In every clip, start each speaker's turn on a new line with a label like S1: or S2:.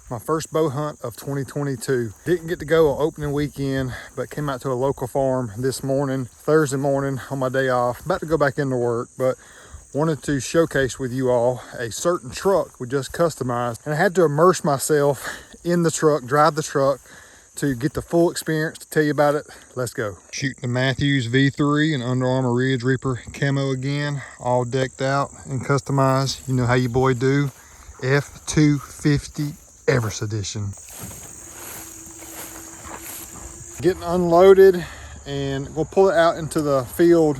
S1: My first bow hunt of 2022. Didn't get to go on opening weekend, but came out to a local farm this morning, Thursday morning on my day off. About to go back into work, but wanted to showcase with you all a certain truck we just customized. And I had to immerse myself in the truck, drive the truck to get the full experience, to tell you about it. Let's go. Shooting the Matthews V3 and Under Armour Ridge Reaper camo again, all decked out and customized. You know how you boy do. F-250 Everest Edition. Getting unloaded, and we'll pull it out into the field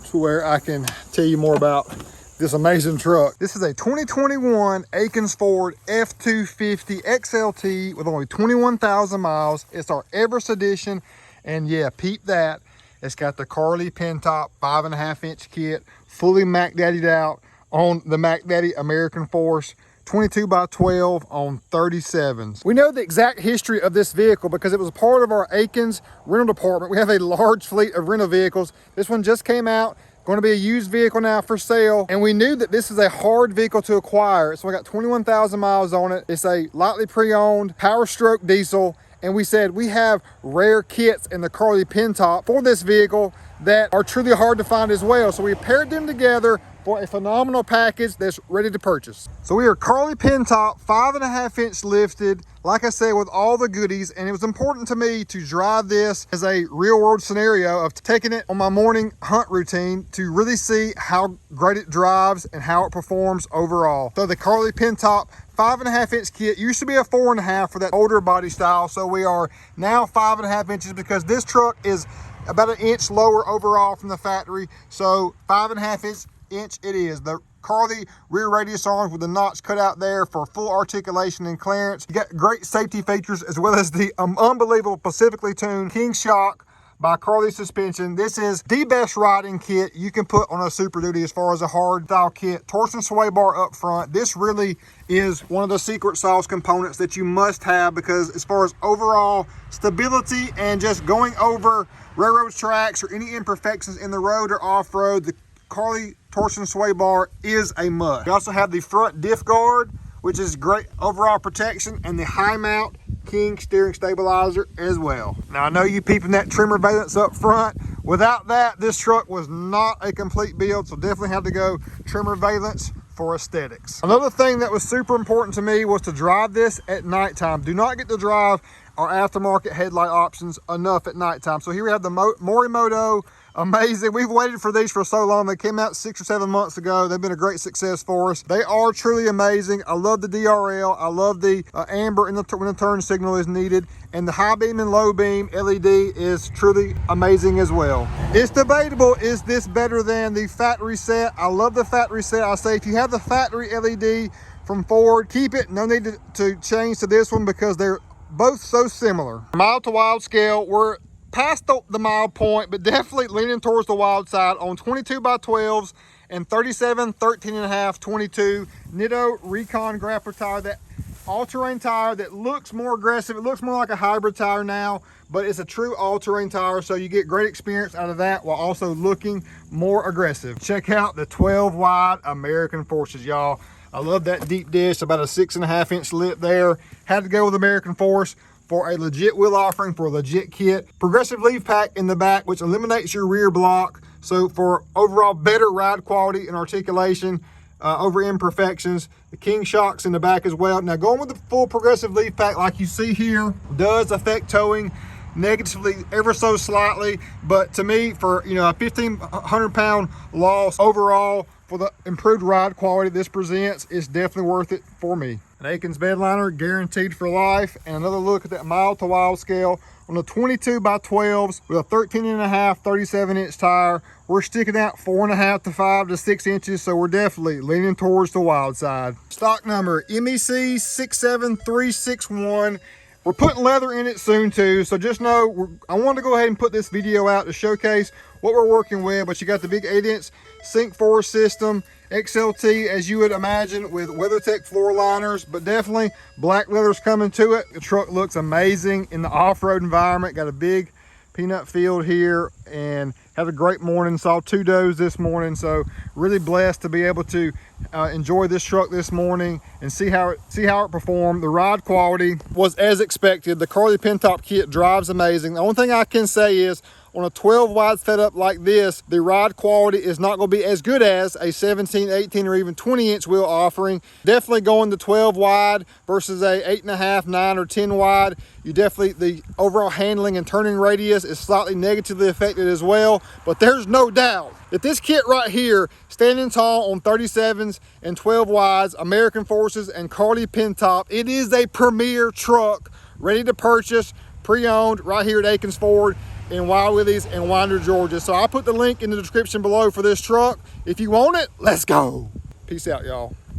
S1: to where I can tell you more about this amazing truck. This is a 2021 Akins Ford F-250 XLT with only 21,000 miles. It's our Everest Edition, and yeah, peep that. It's got the Carli Pintop 5.5-inch kit, fully Mac Daddy'd out on the Mac Daddy American Force. 22x12 on 37s. We know the exact history of this vehicle because it was a part of our Akins rental department. We have a large fleet of rental vehicles. This one just came out, going to be a used vehicle now for sale. And we knew that this is a hard vehicle to acquire. So we got 21,000 miles on it. It's a lightly pre-owned power stroke diesel. And we said we have rare kits in the Carli Pintop for this vehicle that are truly hard to find as well. So we paired them together for a phenomenal package that's ready to purchase. So we are Carli Pintop, 5.5-inch lifted, like I said, with all the goodies. And it was important to me to drive this as a real world scenario of taking it on my morning hunt routine to really see how great it drives and how it performs overall. So the Carli Pintop 5.5-inch kit used to be a 4.5 for that older body style. So we are now 5.5 inches because this truck is about an inch lower overall from the factory. So 5.5 inch it is. The Carli rear radius arms with the notch cut out there for full articulation and clearance. You got great safety features as well as the unbelievable specifically tuned King shock by Carli suspension. This is the best riding kit you can put on a Super Duty as far as a hard style kit. Torsion sway bar up front. This really is one of the secret sauce components that you must have because as far as overall stability and just going over railroad tracks or any imperfections in the road or off-road, the Carli torsion sway bar is a must. We also have the front diff guard, which is great overall protection, and the high mount King steering stabilizer as well. Now I know you peeping that trimmer valance up front. Without that, this truck was not a complete build, so definitely had to go trimmer valance for aesthetics. Another thing that was super important to me was to drive this at nighttime. Do not get to drive our aftermarket headlight options enough at nighttime. So here we have the Morimoto. Amazing. We've waited for these for so long. They came out 6 or 7 months ago. They've been a great success for us. They are truly amazing. I love the DRL. I love the amber when the turn signal is needed. And the high beam and low beam LED is truly amazing as well. It's debatable, is this better than the factory set? I love the factory set. I say if you have the factory LED from Ford, keep it. No need to change to this one because they're both so similar. Mile to wild scale, we're past the mile point, but definitely leaning towards the wild side on 22x12s and 37, 13.5, 22 Nitto Recon Grappler tire, that all-terrain tire that looks more aggressive. It looks more like a hybrid tire now, but it's a true all-terrain tire, so you get great experience out of that while also looking more aggressive. Check out the 12 wide American Forces, y'all. I love that deep dish, about a 6.5-inch lip there. Had to go with American Force for a legit wheel offering, for a legit kit. Progressive leaf pack in the back, which eliminates your rear block. So for overall better ride quality and articulation over imperfections. The King shocks in the back as well. Now going with the full progressive leaf pack like you see here does affect towing negatively ever so slightly, but to me, for a 1,500 pound loss overall for the improved ride quality this presents, is definitely worth it for me. An Akins bedliner guaranteed for life. And another look at that mile to wild scale on the 22x12s with a 13.5 37-inch tire. We're sticking out 4.5 to 5 to 6 inches, so we're definitely leaning towards the wild side. Stock number MEC 67361. We're putting leather in it soon too, so just know I wanted to go ahead and put this video out to showcase what we're working with. But you got the big 8-inch Sync 4 system, XLT as you would imagine, with WeatherTech floor liners, but definitely black leather's coming to it. The truck looks amazing in the off-road environment. Got a big peanut field here and had a great morning. Saw 2 does this morning, so really blessed to be able to enjoy this truck this morning and see how it performed. The ride quality was as expected. The Carli Pintop kit drives amazing. The only thing I can say is on a 12 wide setup like this, the ride quality is not going to be as good as a 17, 18, or even 20 inch wheel offering. Definitely going to 12 wide versus a 8.5, 9, or 10 wide. The overall handling and turning radius is slightly negatively affected as well, but there's no doubt that this kit right here, standing tall on 37s and 12 wides, American Forces and Carli Pintop, it is a premier truck ready to purchase, pre-owned right here at Akins Ford in Wild Willies and Winder, Georgia. So I'll put the link in the description below for this truck. If you want it, let's go. Peace out, y'all.